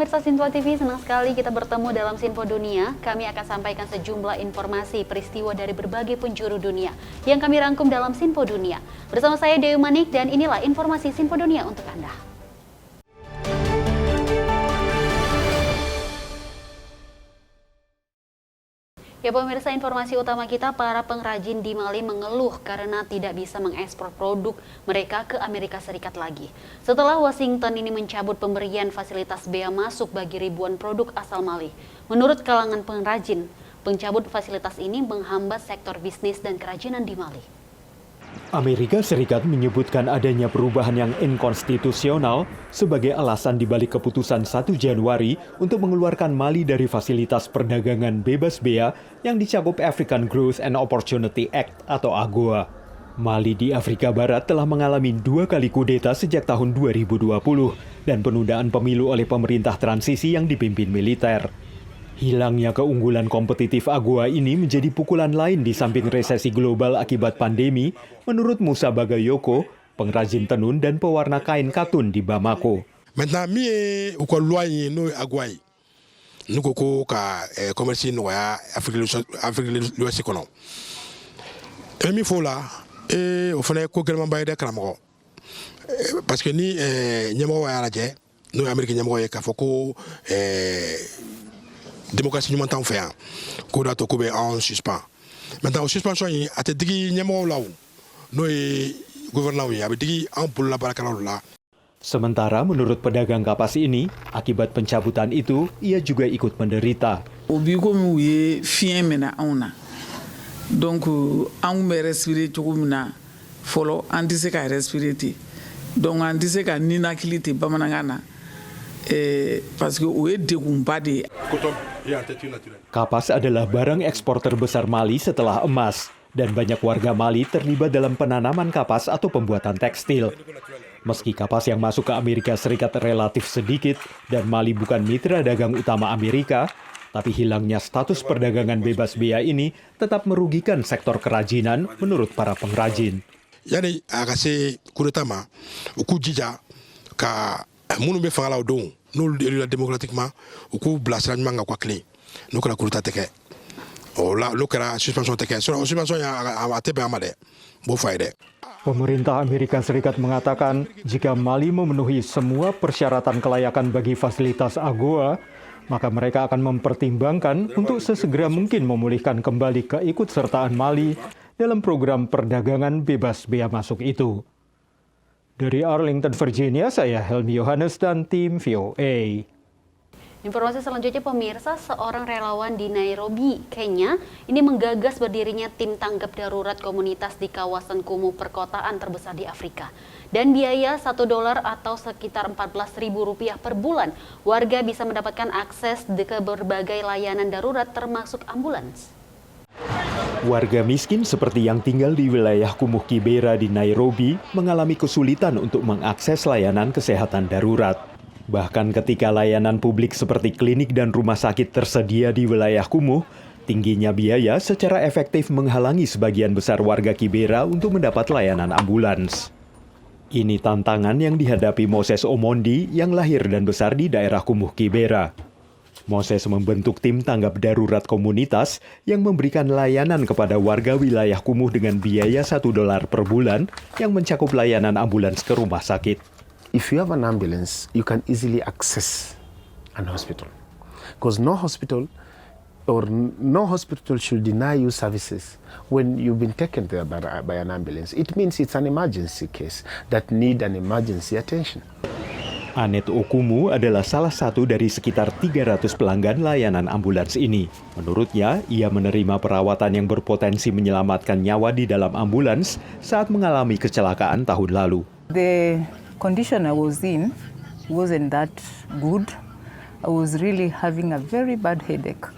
pemirsa Sinpo TV, senang sekali kita bertemu dalam Sinpo Dunia. Kami akan sampaikan sejumlah informasi peristiwa dari berbagai penjuru dunia yang kami rangkum dalam Sinpo Dunia. Bersama saya Dewi Manik dan inilah informasi Sinpo Dunia untuk Anda. Ya pemirsa, informasi utama kita, para pengrajin di Mali mengeluh karena tidak bisa mengekspor produk mereka ke Amerika Serikat lagi. Setelah Washington ini mencabut pemberian fasilitas bea masuk bagi ribuan produk asal Mali. Menurut kalangan pengrajin, pencabut fasilitas ini menghambat sektor bisnis dan kerajinan di Mali. Amerika Serikat menyebutkan adanya perubahan yang inkonstitusional sebagai alasan dibalik keputusan 1 Januari untuk mengeluarkan Mali dari fasilitas perdagangan bebas bea yang dicakup African Growth and Opportunity Act atau AGOA. Mali di Afrika Barat telah mengalami 2 kali kudeta sejak tahun 2020 dan penundaan pemilu oleh pemerintah transisi yang dipimpin militer. Hilangnya keunggulan kompetitif AGOA ini menjadi pukulan lain di samping resesi global akibat pandemi, menurut Musa Bagayoko, pengrajin tenun dan pewarna kain katun di Bamako. Maintenant, mi ko loi no AGOA. Nuko ko ka commerce no ya Afrique de l'Ouest kono. Mi fola o fana ko gellement bayde karamo. Parce que ni nyamo wa raje no Amerique nyamo ka foko démocratie du montant fait ko da to ko be en suspens. Maintenant au suspension yi ate digi nyamo law no gouvernement yi abi digi en pour la barakalo la. Sementara menurut pedagang kapas ini, akibat pencabutan itu ia juga ikut menderita. Obi ko mu ye fien mena auna. Donc an be respirer cogo mina folo an tɛ se ka respirer te. Donc an tɛ se ka ninakili te bamanankan na. Parce que o ye degunba de ye. Kapas adalah barang ekspor terbesar Mali setelah emas, dan banyak warga Mali terlibat dalam penanaman kapas atau pembuatan tekstil. Meski kapas yang masuk ke Amerika Serikat relatif sedikit dan Mali bukan mitra dagang utama Amerika, tapi hilangnya status perdagangan bebas bea ini tetap merugikan sektor kerajinan menurut para pengrajin. Yani akase kudeta ma ku jija ka munu be fangala don no démocratiquement ku blasra manga kwa clé no kala kudeta teke o la lo kara suspension teke so suspension ya atebe amade bo faide. Pemerintah Amerika Serikat mengatakan jika Mali memenuhi semua persyaratan kelayakan bagi fasilitas AGOA, maka mereka akan mempertimbangkan untuk sesegera mungkin memulihkan kembali keikutsertaan Mali dalam program perdagangan bebas bea masuk itu. Dari Arlington, Virginia, saya Helmi Yohanes dan tim VOA. Informasi selanjutnya pemirsa, seorang relawan di Nairobi, Kenya, ini menggagas berdirinya tim tanggap darurat komunitas di kawasan kumuh perkotaan terbesar di Afrika. Dan biaya $1 atau sekitar Rp14.000 per bulan, warga bisa mendapatkan akses ke berbagai layanan darurat termasuk ambulans. Warga miskin seperti yang tinggal di wilayah kumuh Kibera di Nairobi mengalami kesulitan untuk mengakses layanan kesehatan darurat. Bahkan ketika layanan publik seperti klinik dan rumah sakit tersedia di wilayah kumuh, tingginya biaya secara efektif menghalangi sebagian besar warga Kibera untuk mendapat layanan ambulans. Ini tantangan yang dihadapi Moses Omondi yang lahir dan besar di daerah kumuh Kibera. Moses membentuk tim tanggap darurat komunitas yang memberikan layanan kepada warga wilayah kumuh dengan biaya $1 per bulan yang mencakup layanan ambulans ke rumah sakit. If you have an ambulance, you can easily access an hospital. Because no hospital should deny you services when you've been taken there by an ambulance. It means it's an emergency case that need an emergency attention. Anet Okumu adalah salah satu dari sekitar 300 pelanggan layanan ambulans ini. Menurutnya, ia menerima perawatan yang berpotensi menyelamatkan nyawa di dalam ambulans saat mengalami kecelakaan tahun lalu. The condition I was in wasn't that good. I was really having a very bad headache.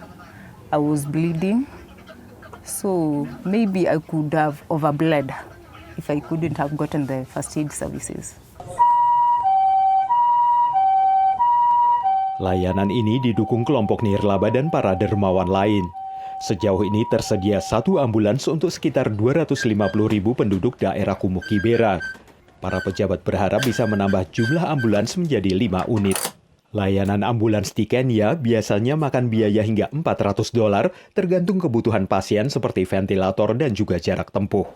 I was bleeding, so maybe I could have overbled if I couldn't have gotten the first aid services. Layanan ini didukung kelompok nirlaba dan para dermawan lain. Sejauh ini tersedia 1 ambulans untuk sekitar 250.000 penduduk daerah kumuh Kibera. Para pejabat berharap bisa menambah jumlah ambulans menjadi 5 unit. Layanan ambulans di Kenya biasanya makan biaya hingga $400 tergantung kebutuhan pasien seperti ventilator dan juga jarak tempuh.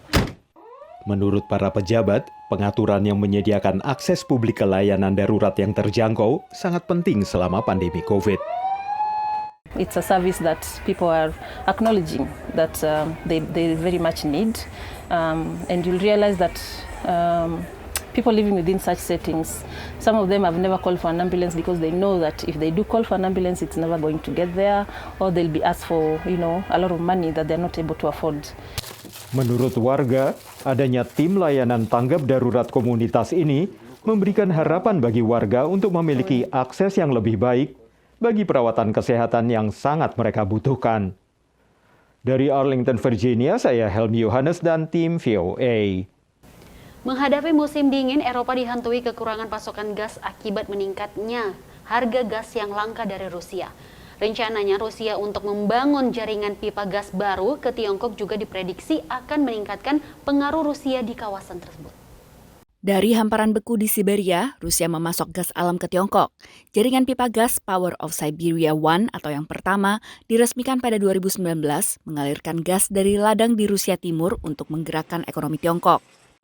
Menurut para pejabat, pengaturan yang menyediakan akses publik ke layanan darurat yang terjangkau sangat penting selama pandemi COVID. It's a service that people are acknowledging that they very much need, and you'll realize that people living within such settings, some of them have never called for an ambulance because they know that if they do call for an ambulance, it's never going to get there, or they'll be asked for, a lot of money that they're not able to afford. Menurut warga, adanya tim layanan tanggap darurat komunitas ini memberikan harapan bagi warga untuk memiliki akses yang lebih baik bagi perawatan kesehatan yang sangat mereka butuhkan. Dari Arlington, Virginia, saya Helmi Yohanes dan tim VOA. Menghadapi musim dingin, Eropa dihantui kekurangan pasokan gas akibat meningkatnya harga gas yang langka dari Rusia. Rencananya Rusia untuk membangun jaringan pipa gas baru ke Tiongkok juga diprediksi akan meningkatkan pengaruh Rusia di kawasan tersebut. Dari hamparan beku di Siberia, Rusia memasok gas alam ke Tiongkok. Jaringan pipa gas Power of Siberia 1 atau yang pertama diresmikan pada 2019 mengalirkan gas dari ladang di Rusia Timur untuk menggerakkan ekonomi Tiongkok.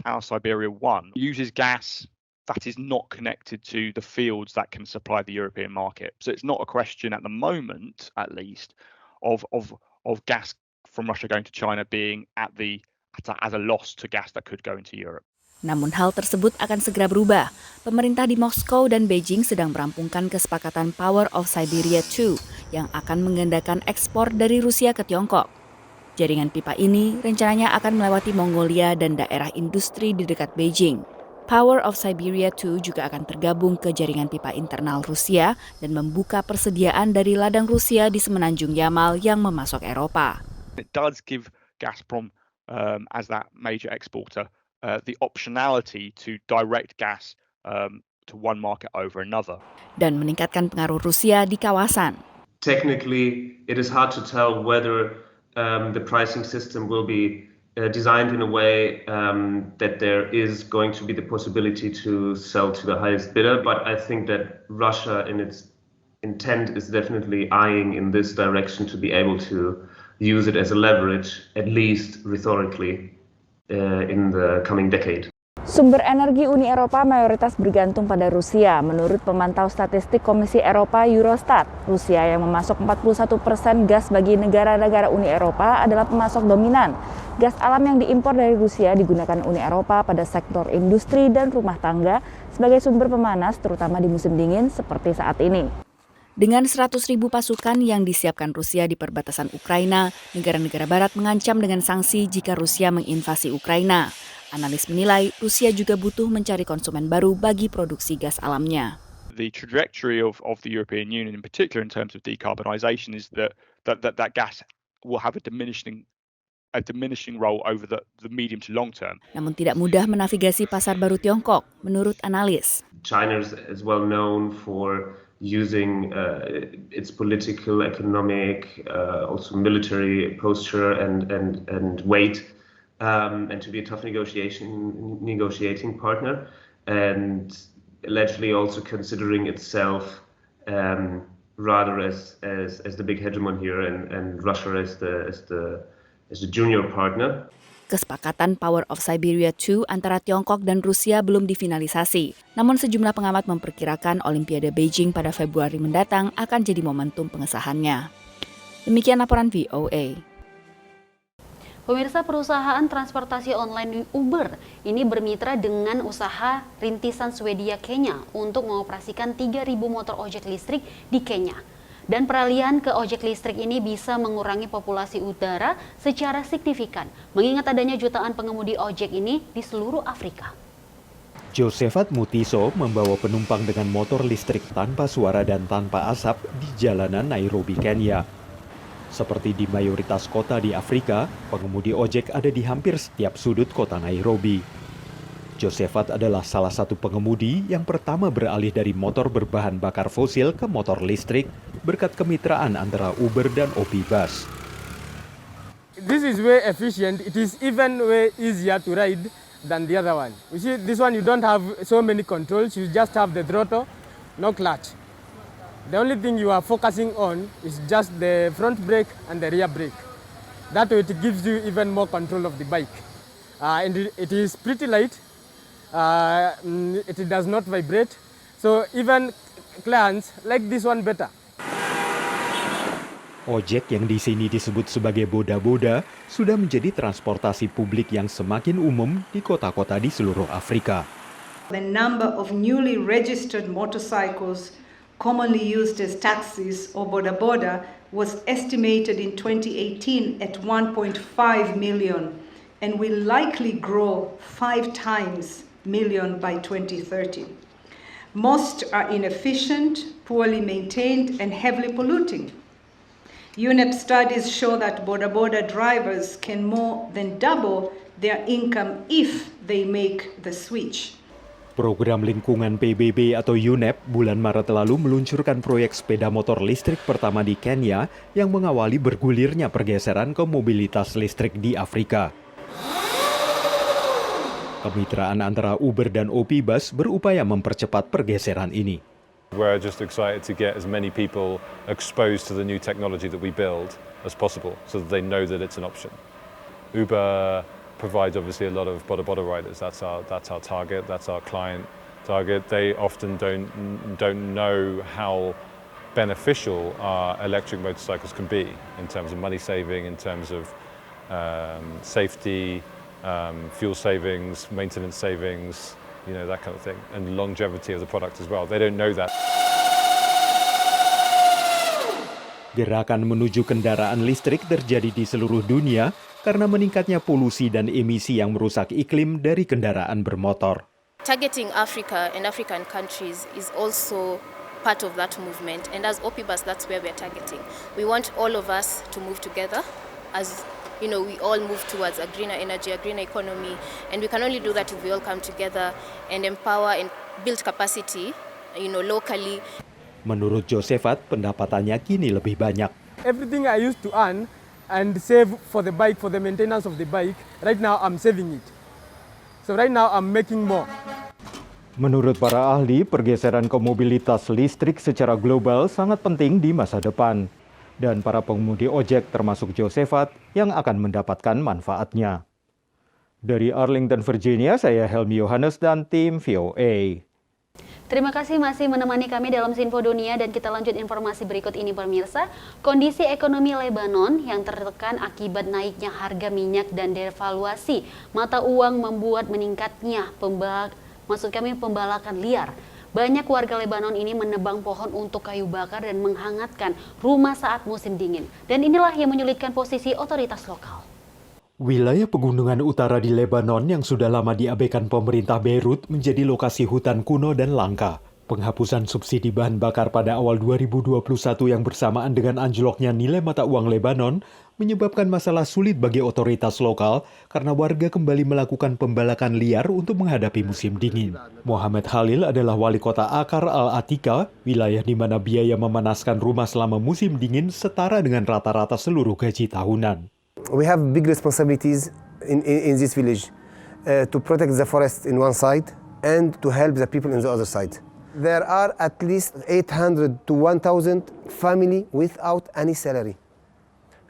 Our Siberia 1 uses gas that is not connected to the fields that can supply the European market. So it's not a question at the moment, at least, of gas from Russia going to China being as a loss to gas that could go into Europe. Namun hal tersebut akan segera berubah. Pemerintah di Moskow dan Beijing sedang merampungkan kesepakatan Power of Siberia 2 yang akan menggandakan ekspor dari Rusia ke Tiongkok. Jaringan pipa ini rencananya akan melewati Mongolia dan daerah industri di dekat Beijing. Power of Siberia 2 juga akan tergabung ke jaringan pipa internal Rusia dan membuka persediaan dari ladang Rusia di semenanjung Yamal yang memasok Eropa. It does give Gazprom, as that major exporter, the optionality to direct gas to one market over another. Dan meningkatkan pengaruh Rusia di kawasan. Technically, it is hard to tell whether the pricing system will be designed in a way that there is going to be the possibility to sell to the highest bidder. But I think that Russia, in its intent, is definitely eyeing in this direction to be able to use it as a leverage, at least rhetorically, in the coming decade. Sumber energi Uni Eropa mayoritas bergantung pada Rusia. Menurut pemantau statistik Komisi Eropa Eurostat, Rusia yang memasok 41% gas bagi negara-negara Uni Eropa adalah pemasok dominan. Gas alam yang diimpor dari Rusia digunakan Uni Eropa pada sektor industri dan rumah tangga sebagai sumber pemanas terutama di musim dingin seperti saat ini. Dengan 100.000 pasukan yang disiapkan Rusia di perbatasan Ukraina, negara-negara barat mengancam dengan sanksi jika Rusia menginvasi Ukraina. Analis menilai Rusia juga butuh mencari konsumen baru bagi produksi gas alamnya. The trajectory of the European Union, in particular in terms of decarbonisation, is that gas will have a diminishing role over the medium to long term. Namun tidak mudah menavigasi pasar baru Tiongkok, menurut analis. China is well known for using its political, economic, also military posture and weight, and to be a tough negotiating partner, and allegedly also considering itself rather as the big hegemon here, and Russia as the junior partner. Kesepakatan Power of Siberia 2 antara Tiongkok dan Rusia belum difinalisasi. Namun sejumlah pengamat memperkirakan Olimpiade Beijing pada Februari mendatang akan jadi momentum pengesahannya. Demikian laporan VOA. Pemirsa, perusahaan transportasi online Uber ini bermitra dengan usaha rintisan Swedia Kenya untuk mengoperasikan 3.000 motor ojek listrik di Kenya. Dan peralihan ke ojek listrik ini bisa mengurangi populasi udara secara signifikan, mengingat adanya jutaan pengemudi ojek ini di seluruh Afrika. Josephat Mutiso membawa penumpang dengan motor listrik tanpa suara dan tanpa asap di jalanan Nairobi, Kenya. Seperti di mayoritas kota di Afrika, pengemudi ojek ada di hampir setiap sudut kota Nairobi. Josephat adalah salah satu pengemudi yang pertama beralih dari motor berbahan bakar fosil ke motor listrik berkat kemitraan antara Uber dan OP Bus. This is way efficient. It is even way easier to ride than the other one. You see, this one you don't have so many controls. You just have the throttle, no clutch. The only thing you are focusing on is just the front brake and the rear brake. That way it gives you even more control of the bike. And it is pretty light. It does not vibrate. So even clients like this one better. Ojek yang di sini disebut sebagai boda-boda sudah menjadi transportasi publik yang semakin umum di kota-kota di seluruh Afrika. The number of newly registered motorcycles commonly used as taxis or boda-boda was estimated in 2018 at 1.5 million and will likely grow 5 times million by 2030. Most are inefficient, poorly maintained, and heavily polluting. UNEP studies show that boda-boda drivers can more than double their income if they make the switch. Program Lingkungan PBB atau UNEP bulan Maret lalu meluncurkan proyek sepeda motor listrik pertama di Kenya yang mengawali bergulirnya pergeseran ke mobilitas listrik di Afrika. Kemitraan antara Uber dan OP Bus berupaya mempercepat pergeseran ini. We're just excited to get as many people exposed to the new technology that we build as possible so that they know that it's an option. Uber provides obviously a lot of boda-boda riders. That's our target. That's our client target. They often don't know how beneficial our electric motorcycles can be in terms of money saving, in terms of safety, fuel savings, maintenance savings, that kind of thing, and longevity of the product as well. They don't know that. Gerakan menuju kendaraan listrik terjadi di seluruh dunia karena meningkatnya polusi dan emisi yang merusak iklim dari kendaraan bermotor. Targeting Africa and African countries is also part of that movement, and as OPBUS, that's where we're targeting. We want all of us to move together, as we all move towards a greener energy, a greener economy, and we can only do that if we all come together and empower and build capacity, locally. Menurut Josephat, pendapatannya kini lebih banyak. Everything I used to earn and save for the bike, for the maintenance of the bike, right now I'm saving it. So right now I'm making more. Menurut para ahli, pergeseran ke mobilitas listrik secara global sangat penting di masa depan. Dan para pengemudi ojek termasuk Josephat yang akan mendapatkan manfaatnya. Dari Arlington, Virginia, saya Helmi Yohanes dan tim VOA. Terima kasih masih menemani kami dalam Sinfo Dunia, dan kita lanjut informasi berikut ini pemirsa. Kondisi ekonomi Lebanon yang tertekan akibat naiknya harga minyak dan devaluasi mata uang membuat meningkatnya pembalakan liar. Banyak warga Lebanon ini menebang pohon untuk kayu bakar dan menghangatkan rumah saat musim dingin. Dan inilah yang menyulitkan posisi otoritas lokal. Wilayah pegunungan utara di Lebanon yang sudah lama diabaikan pemerintah Beirut menjadi lokasi hutan kuno dan langka. Penghapusan subsidi bahan bakar pada awal 2021 yang bersamaan dengan anjloknya nilai mata uang Lebanon menyebabkan masalah sulit bagi otoritas lokal karena warga kembali melakukan pembalakan liar untuk menghadapi musim dingin. Muhammad Khalil adalah wali kota Akar Al-Atika, wilayah di mana biaya memanaskan rumah selama musim dingin setara dengan rata-rata seluruh gaji tahunan. We have big responsibilities in this village to protect the forest in one side and to help the people in the other side. There are at least 800 to 1,000 family without any salary.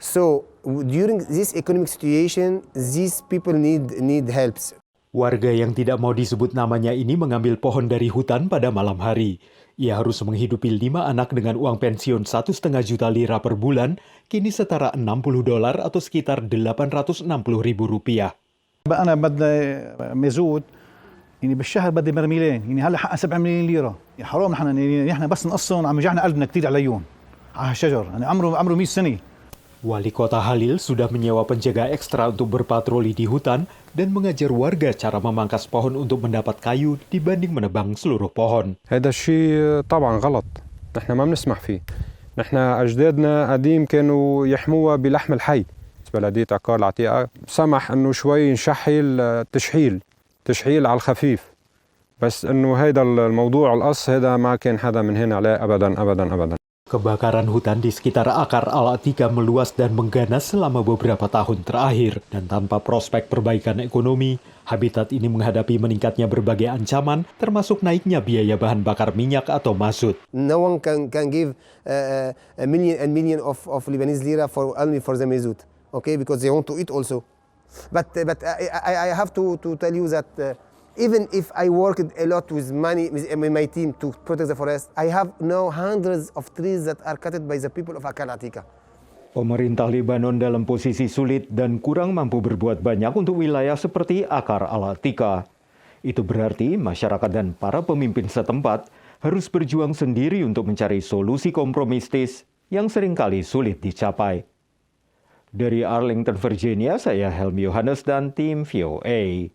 So during this economic situation, these people need helps. Warga yang tidak mau disebut namanya ini mengambil pohon dari hutan pada malam hari. Ia harus menghidupi 5 anak dengan uang pensiun 1,5 juta lira per bulan, kini setara $60 atau sekitar $860,000. أنا بدي مازوت يعني بالشهر بدي برميلين يعني هلا حق 7 مليون ليرة يا حرام نحن بس نقصهم عم يجعنا قلبنا كثير عليهم على الشجر يعني عمره 100 سنة. Wali Kota Halil sudah menyewa penjaga ekstra untuk berpatroli di hutan dan mengajar warga cara memangkas pohon untuk mendapat kayu dibanding menebang seluruh pohon. هذا الشيء طبعا غلط، نحن ما بنسمح فيه. نحن أجدادنا قديم كانوا يحموها بلحم الحي. بلدية عقار العتيقة سمح إنه شوي نشحل تشحيل على الخفيف، بس إنه هيدا الموضوع القص هذا ما كان حدا من هنا عليه أبدا. Kebakaran hutan di sekitar akar Al-Atika meluas dan mengganas selama beberapa tahun terakhir. Dan tanpa prospek perbaikan ekonomi, habitat ini menghadapi meningkatnya berbagai ancaman, termasuk naiknya biaya bahan bakar minyak atau mazut. No one can give a million of Lebanese lira only for the mazut, okay? Because they want to eat also. But I have to tell you that even if I worked a lot with money with my team to protect the forest, I have now hundreds of trees that are cut by the people of Akar Atika. Pemerintah Lebanon dalam posisi sulit dan kurang mampu berbuat banyak untuk wilayah seperti Akar Al-Atika. Itu berarti masyarakat dan para pemimpin setempat harus berjuang sendiri untuk mencari solusi kompromistis yang seringkali sulit dicapai. Dari Arlington, Virginia, saya Helmi Yohanes dan tim VOA.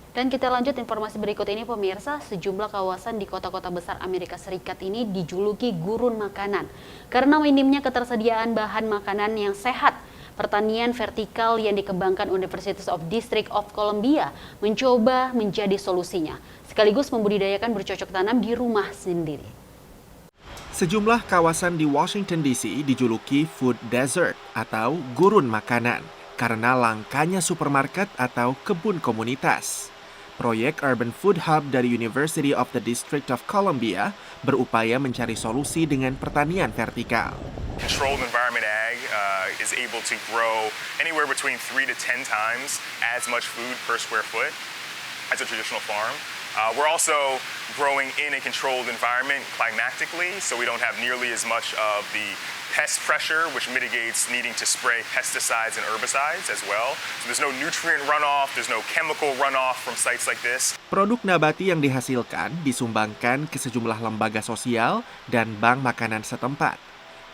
Dan kita lanjut informasi berikut ini pemirsa, sejumlah kawasan di kota-kota besar Amerika Serikat ini dijuluki gurun makanan karena minimnya ketersediaan bahan makanan yang sehat. Pertanian vertikal yang dikembangkan University of District of Columbia mencoba menjadi solusinya, sekaligus membudidayakan bercocok tanam di rumah sendiri. Sejumlah kawasan di Washington DC dijuluki food desert atau gurun makanan karena langkanya supermarket atau kebun komunitas. Proyek Urban Food Hub dari University of the District of Columbia berupaya mencari solusi dengan pertanian vertikal. Controlled environment ag is able to grow anywhere between 3 to 10 times as much food per square foot as a traditional farm. We're also growing in a controlled environment climatically, so we don't have nearly as much of the pest pressure, which mitigates needing to spray pesticides and herbicides as well. So there's no nutrient runoff, there's no chemical runoff from sites like this. Produk nabati yang dihasilkan disumbangkan ke sejumlah lembaga sosial dan bank makanan setempat.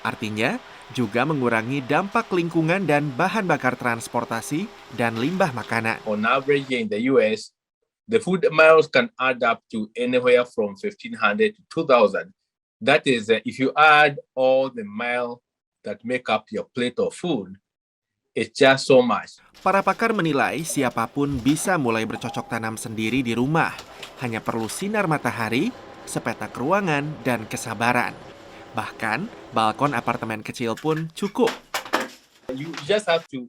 Artinya, juga mengurangi dampak lingkungan dan bahan bakar transportasi dan limbah makanan. On average in the US, the food miles can add up to anywhere from 1,500 to 2,000. That is, if you add all the miles that make up your plate of food, it's just so much. Para pakar menilai siapapun bisa mulai bercocok tanam sendiri di rumah. Hanya perlu sinar matahari, sepetak ruangan, dan kesabaran. Bahkan, balkon apartemen kecil pun cukup. You just have to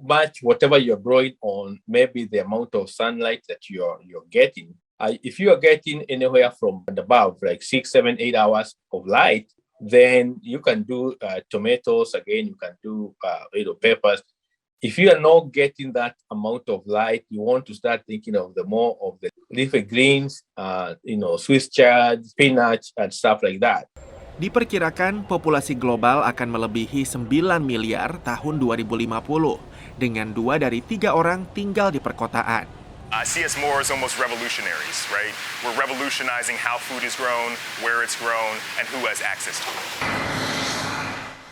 match whatever you're growing on, maybe the amount of sunlight that you're getting. If you are getting anywhere from above, like 6, 7, 8 hours of light, then you can do tomatoes again, you can do peppers. If you are not getting that amount of light, you want to start thinking of the more of the leafy greens, Swiss chard, spinach, and stuff like that. Diperkirakan populasi global akan melebihi 9 miliar tahun 2050, dengan 2 dari 3 orang tinggal di perkotaan. CS Moore is almost revolutionaries, right? We're revolutionizing how food is grown, where it's grown, and who has access to it.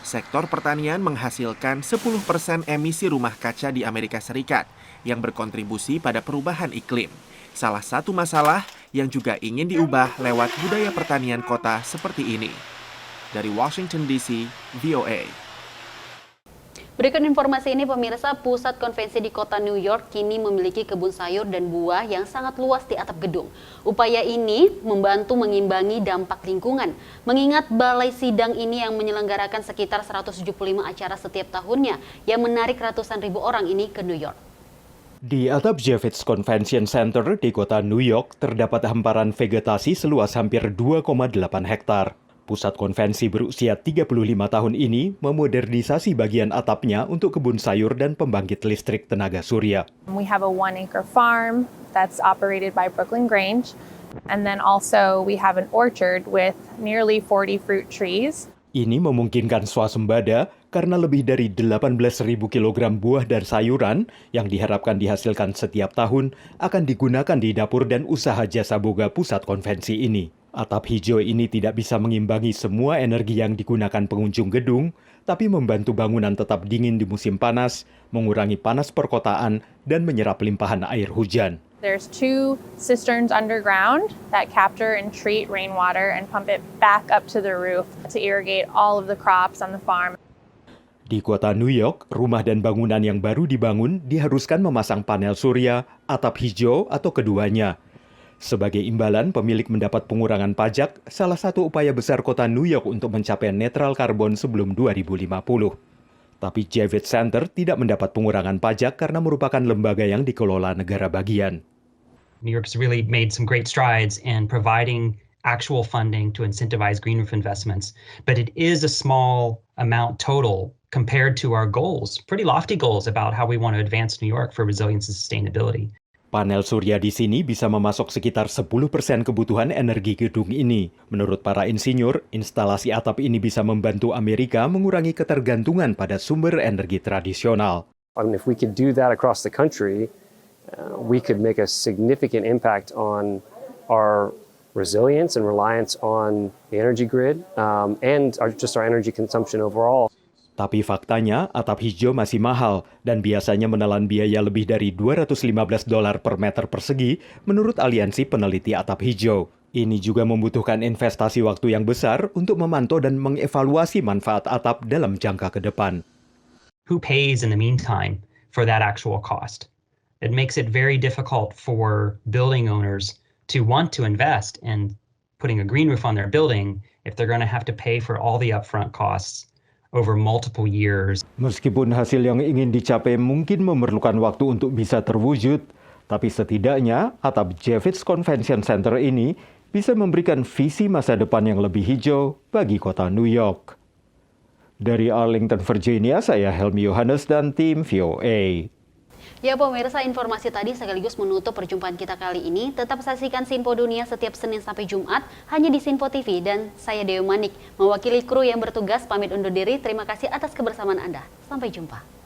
Sektor pertanian menghasilkan 10% emisi rumah kaca di Amerika Serikat yang berkontribusi pada perubahan iklim. Salah satu masalah yang juga ingin diubah lewat budaya pertanian kota seperti ini. Dari Washington DC, VOA. Berikut informasi ini pemirsa, pusat konvensi di kota New York kini memiliki kebun sayur dan buah yang sangat luas di atap gedung. Upaya ini membantu mengimbangi dampak lingkungan. Mengingat balai sidang ini yang menyelenggarakan sekitar 175 acara setiap tahunnya yang menarik ratusan ribu orang ini ke New York. Di atap Javits Convention Center di kota New York terdapat hamparan vegetasi seluas hampir 2,8 hektar. Pusat konvensi berusia 35 tahun ini memodernisasi bagian atapnya untuk kebun sayur dan pembangkit listrik tenaga surya. We have a 1-acre farm that's operated by Brooklyn Grange, and then also we have an orchard with nearly 40 fruit trees. Ini memungkinkan swasembada karena lebih dari 18.000 kg buah dan sayuran yang diharapkan dihasilkan setiap tahun akan digunakan di dapur dan usaha jasa boga pusat konvensi ini. Atap hijau ini tidak bisa mengimbangi semua energi yang digunakan pengunjung gedung, tapi membantu bangunan tetap dingin di musim panas, mengurangi panas perkotaan, dan menyerap limpahan air hujan. There's 2 cisterns underground that capture and treat rainwater and pump it back up to the roof to irrigate all of the crops on the farm. Di kota New York, rumah dan bangunan yang baru dibangun diharuskan memasang panel surya, atap hijau, atau keduanya. Sebagai imbalan, pemilik mendapat pengurangan pajak, salah satu upaya besar kota New York untuk mencapai netral karbon sebelum 2050. Tapi Javits Center tidak mendapat pengurangan pajak karena merupakan lembaga yang dikelola negara bagian. New York's really made some great strides in providing actual funding to incentivize green roof investments, but it is a small amount total compared to our goals, pretty lofty goals about how we want to advance New York for resilience and sustainability. Panel surya di sini bisa memasok sekitar 10% kebutuhan energi gedung ini. Menurut para insinyur, instalasi atap ini bisa membantu Amerika mengurangi ketergantungan pada sumber energi tradisional. If we could do that across the country, we could make a significant impact on our resilience and reliance on the energy grid and our energy consumption overall. Tapi faktanya, atap hijau masih mahal dan biasanya menelan biaya lebih dari $215 per meter persegi menurut Aliansi Peneliti Atap Hijau. Ini juga membutuhkan investasi waktu yang besar untuk memantau dan mengevaluasi manfaat atap dalam jangka ke depan. Who pays in the meantime for that actual cost? It makes it very difficult for building owners to want to invest in putting a green roof on their building if they're going to have to pay for all the upfront costs over multiple years. Meskipun hasil yang ingin dicapai mungkin memerlukan waktu untuk bisa terwujud, tapi setidaknya atap Javits Convention Center ini bisa memberikan visi masa depan yang lebih hijau bagi kota New York. Dari Arlington, Virginia, saya Helmi Yohanes dan tim VOA. Ya pemirsa, informasi tadi sekaligus menutup perjumpaan kita kali ini. Tetap saksikan Sinpo Dunia setiap Senin sampai Jumat hanya di Sinpo TV, dan saya Dewi Manik mewakili kru yang bertugas pamit undur diri. Terima kasih atas kebersamaan Anda. Sampai jumpa.